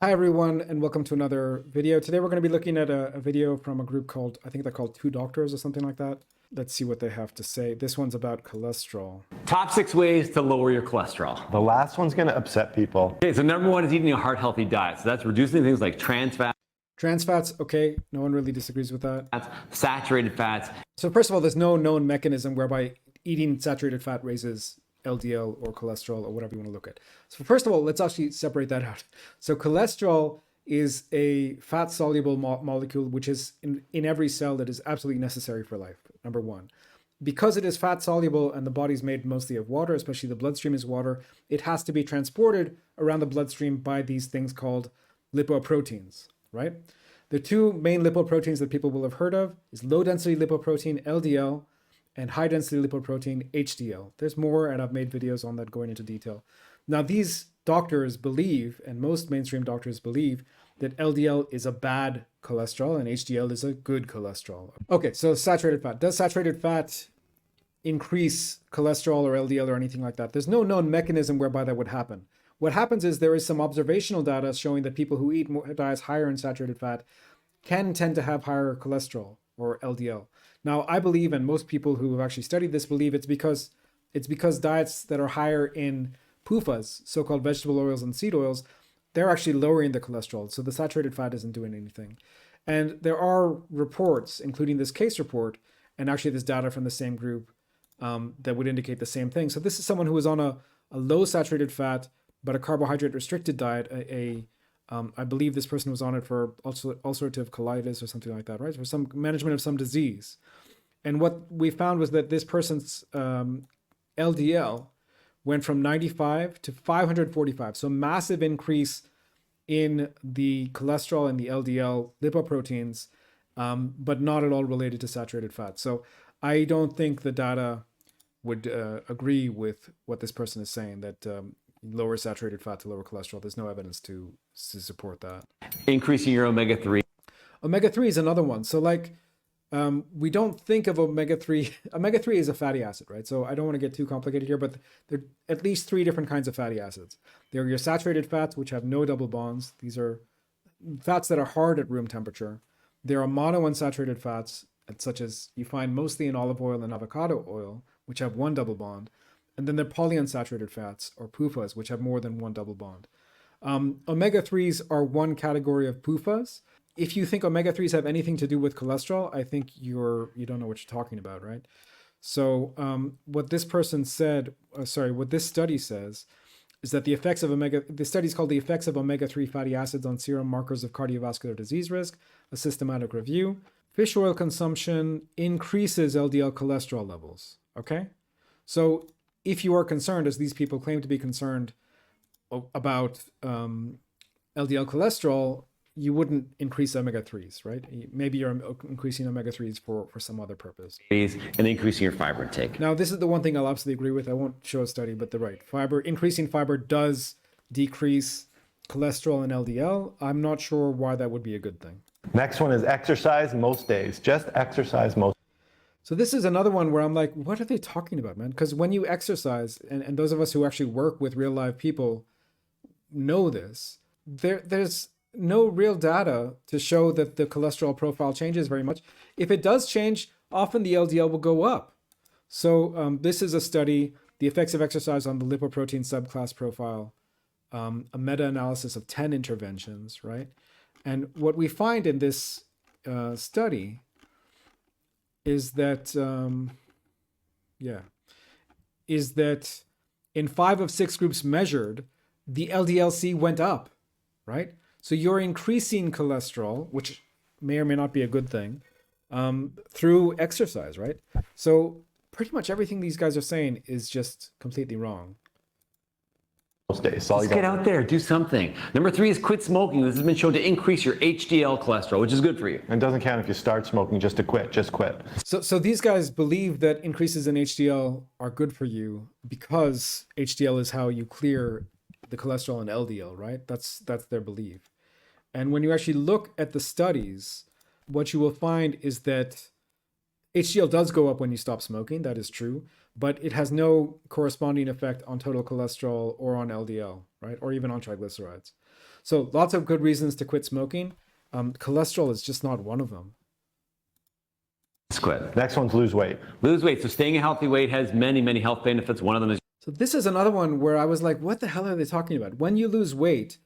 Hi everyone, and welcome to another video. Today we're going to be looking at a video from a group called, I think they're called Two Doctors or something like that. Let's see what they have to say. This one's about cholesterol. Top 6 ways to lower your cholesterol. The last one's going to upset people. Okay, so number 1 is eating a heart-healthy diet. So that's reducing things like trans fats, Trans fats, okay, no one really disagrees with that. saturated fats. So first of all, there's no known mechanism whereby eating saturated fat raises LDL or cholesterol or whatever you want to look at. So first of all, let's actually separate that out. So cholesterol is a fat-soluble molecule which is in every cell that is absolutely necessary for life, number one. Because it is fat-soluble and the body's made mostly of water, especially the bloodstream is water, it has to be transported around the bloodstream by these things called lipoproteins, right? The two main lipoproteins that people will have heard of is low-density lipoprotein, LDL, and high-density lipoprotein, HDL. There's more, and I've made videos on that going into detail. Now, these doctors believe, and most mainstream doctors believe, that LDL is a bad cholesterol and HDL is a good cholesterol. Okay, so saturated fat. Does saturated fat increase cholesterol or LDL or anything like that? There's no known mechanism whereby that would happen. What happens is there is some observational data showing that people who eat diets higher in saturated fat can tend to have higher cholesterol or LDL. Now, I believe, and most people who have actually studied this believe, it's because diets that are higher in PUFAs, so-called vegetable oils and seed oils, they're actually lowering the cholesterol. So the saturated fat isn't doing anything. And there are reports, including this case report, and actually this data from the same group that would indicate the same thing. So this is someone who was on a low saturated fat, but a carbohydrate restricted diet, I believe this person was on it for ulcerative colitis or something like that, right? For some management of some disease. And what we found was that this person's LDL went from 95 to 545. So massive increase in the cholesterol and the LDL lipoproteins, but not at all related to saturated fat. So I don't think the data would agree with what this person is saying, that lower saturated fat to lower cholesterol. There's no evidence to support that. Increasing your omega-3. Omega-3 is another one. So we don't think of omega-3. Omega-3 is a fatty acid, right? So I don't want to get too complicated here, but there are at least 3 different kinds of fatty acids. There are your saturated fats, which have no double bonds. These are fats that are hard at room temperature. There are monounsaturated fats, such as you find mostly in olive oil and avocado oil, which have 1 double bond. And then there are polyunsaturated fats, or PUFAs, which have more than 1 double bond. Omega-3s are one category of PUFAs. If you think omega-3s have anything to do with cholesterol, I think you don't know what you're talking about, right? So what this person said, what this study says, is that the study is called The Effects of Omega-3 Fatty Acids on Serum Markers of Cardiovascular Disease Risk, a systematic review. Fish oil consumption increases LDL cholesterol levels, okay? So if you are concerned, as these people claim to be concerned about LDL cholesterol, you wouldn't increase omega-3s, right? Maybe you're increasing omega-3s for some other purpose. And increasing your fiber intake. Now, this is the one thing I'll absolutely agree with. I won't show a study, but they're right. Increasing fiber does decrease cholesterol and LDL. I'm not sure why that would be a good thing. Next one is exercise most days. Just exercise most. So this is another one where I'm like, what are they talking about, man? Because when you exercise, and those of us who actually work with real live people know this, there's no real data to show that the cholesterol profile changes very much. If it does change, often the LDL will go up. So this is a study, The Effects of Exercise on the Lipoprotein Subclass Profile, a meta-analysis of 10 interventions, right? And what we find in this study is that in 5 of 6 groups measured, the LDL-C went up, right? So you're increasing cholesterol, which may or may not be a good thing, through exercise, right? So pretty much everything these guys are saying is just completely wrong. Most days. Let's get out there, do something. Number 3 is quit smoking. This has been shown to increase your HDL cholesterol, which is good for you. And it doesn't count if you start smoking, just quit. So these guys believe that increases in HDL are good for you because HDL is how you clear the cholesterol and LDL, right? That's their belief. And when you actually look at the studies, what you will find is that HDL does go up when you stop smoking. That is true, but it has no corresponding effect on total cholesterol or on LDL, right? Or even on triglycerides. So lots of good reasons to quit smoking. Cholesterol is just not one of them. Quit. Next one's lose weight. Lose weight. So staying a healthy weight has many, many health benefits. One of them is So this is another one where I was like, what the hell are they talking about? When you lose weight,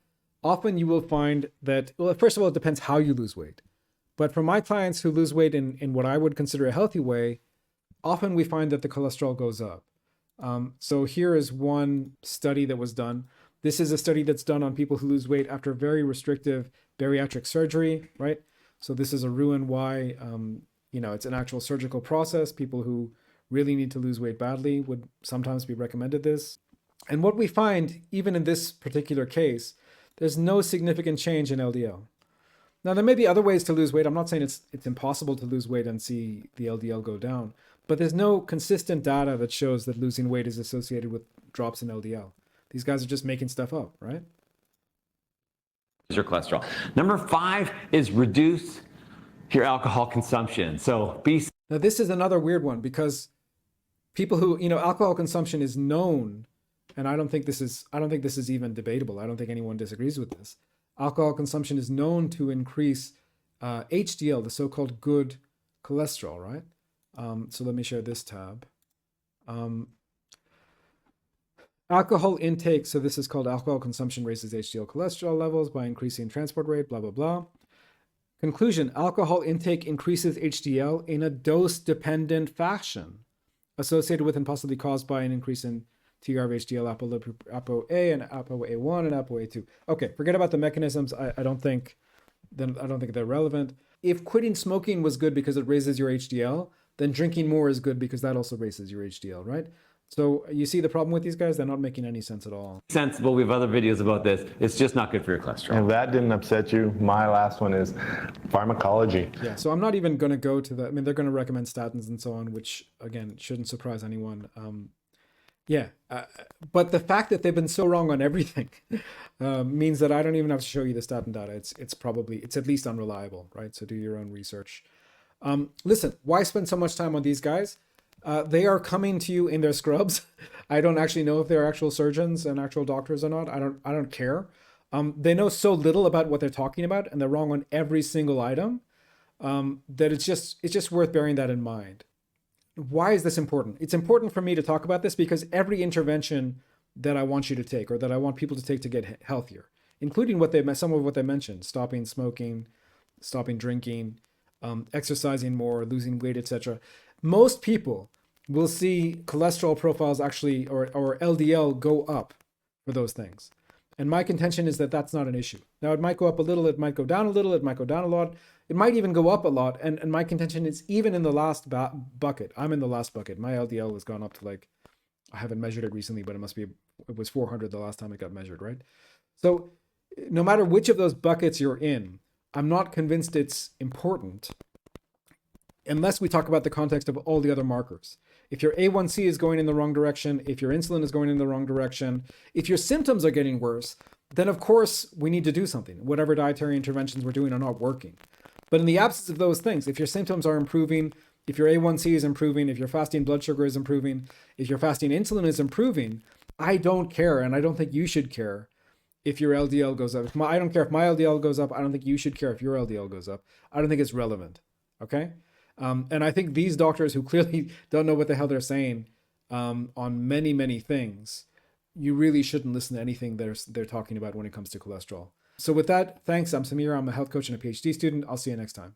often you will find that, well, first of all, it depends how you lose weight. But for my clients who lose weight in what I would consider a healthy way, often we find that the cholesterol goes up. So here is one study that was done. This is a study that's done on people who lose weight after very restrictive bariatric surgery, right? So this is a Roux-en-Y, it's an actual surgical process. People who really need to lose weight badly would sometimes be recommended this. And what we find, even in this particular case, there's no significant change in LDL. Now, there may be other ways to lose weight. I'm not saying it's impossible to lose weight and see the LDL go down, but there's no consistent data that shows that losing weight is associated with drops in LDL. These guys are just making stuff up, right? your cholesterol. Number 5 is reduce your alcohol consumption. So now this is another weird one because people who, alcohol consumption is known, and I don't think this is even debatable. I don't think anyone disagrees with this. Alcohol consumption is known to increase HDL, the so-called good cholesterol, right? So let me share this tab. Alcohol intake, so this is called alcohol consumption raises HDL cholesterol levels by increasing transport rate, blah, blah, blah. Conclusion, alcohol intake increases HDL in a dose-dependent fashion associated with and possibly caused by an increase in TR of HDL, ApoA and ApoA1 and ApoA2. Okay, forget about the mechanisms. I don't think they're relevant. If quitting smoking was good because it raises your HDL, then drinking more is good because that also raises your HDL, right? So you see the problem with these guys? They're not making any sense at all. Sensible. We have other videos about this. It's just not good for your cholesterol. If that didn't upset you, my last one is pharmacology. Yeah, so I'm not even going to go to that. I mean, they're going to recommend statins and so on, which, again, shouldn't surprise anyone. But the fact that they've been so wrong on everything means that I don't even have to show you the statin data. It's at least unreliable, right? So do your own research. Listen, why spend so much time on these guys? They are coming to you in their scrubs. I don't actually know if they're actual surgeons and actual doctors or not. I don't care. They know so little about what they're talking about, and they're wrong on every single item, that it's just worth bearing that in mind. Why is this important? It's important for me to talk about this because every intervention that I want you to take, or that I want people to take to get healthier, including some of what they mentioned, stopping smoking, stopping drinking, exercising more, losing weight, etc. Most people will see cholesterol profiles actually, or LDL go up for those things. And my contention is that that's not an issue. Now, it might go up a little, it might go down a little, it might go down a lot, it might even go up a lot. And my contention is even in the last bucket, I'm in the last bucket. My LDL has gone up to I haven't measured it recently, but it was 400 the last time it got measured, right? So no matter which of those buckets you're in, I'm not convinced it's important unless we talk about the context of all the other markers. If your A1C is going in the wrong direction, if your insulin is going in the wrong direction, if your symptoms are getting worse, then of course we need to do something. Whatever dietary interventions we're doing are not working. But in the absence of those things, if your symptoms are improving, if your A1C is improving, if your fasting blood sugar is improving, if your fasting insulin is improving, I don't care, and I don't think you should care if your LDL goes up. I don't care if my LDL goes up. I don't think you should care if your LDL goes up. I don't think it's relevant, okay? And I think these doctors who clearly don't know what the hell they're saying on many, many things, you really shouldn't listen to anything they're talking about when it comes to cholesterol. So with that, thanks. I'm Samir. I'm a health coach and a PhD student. I'll see you next time.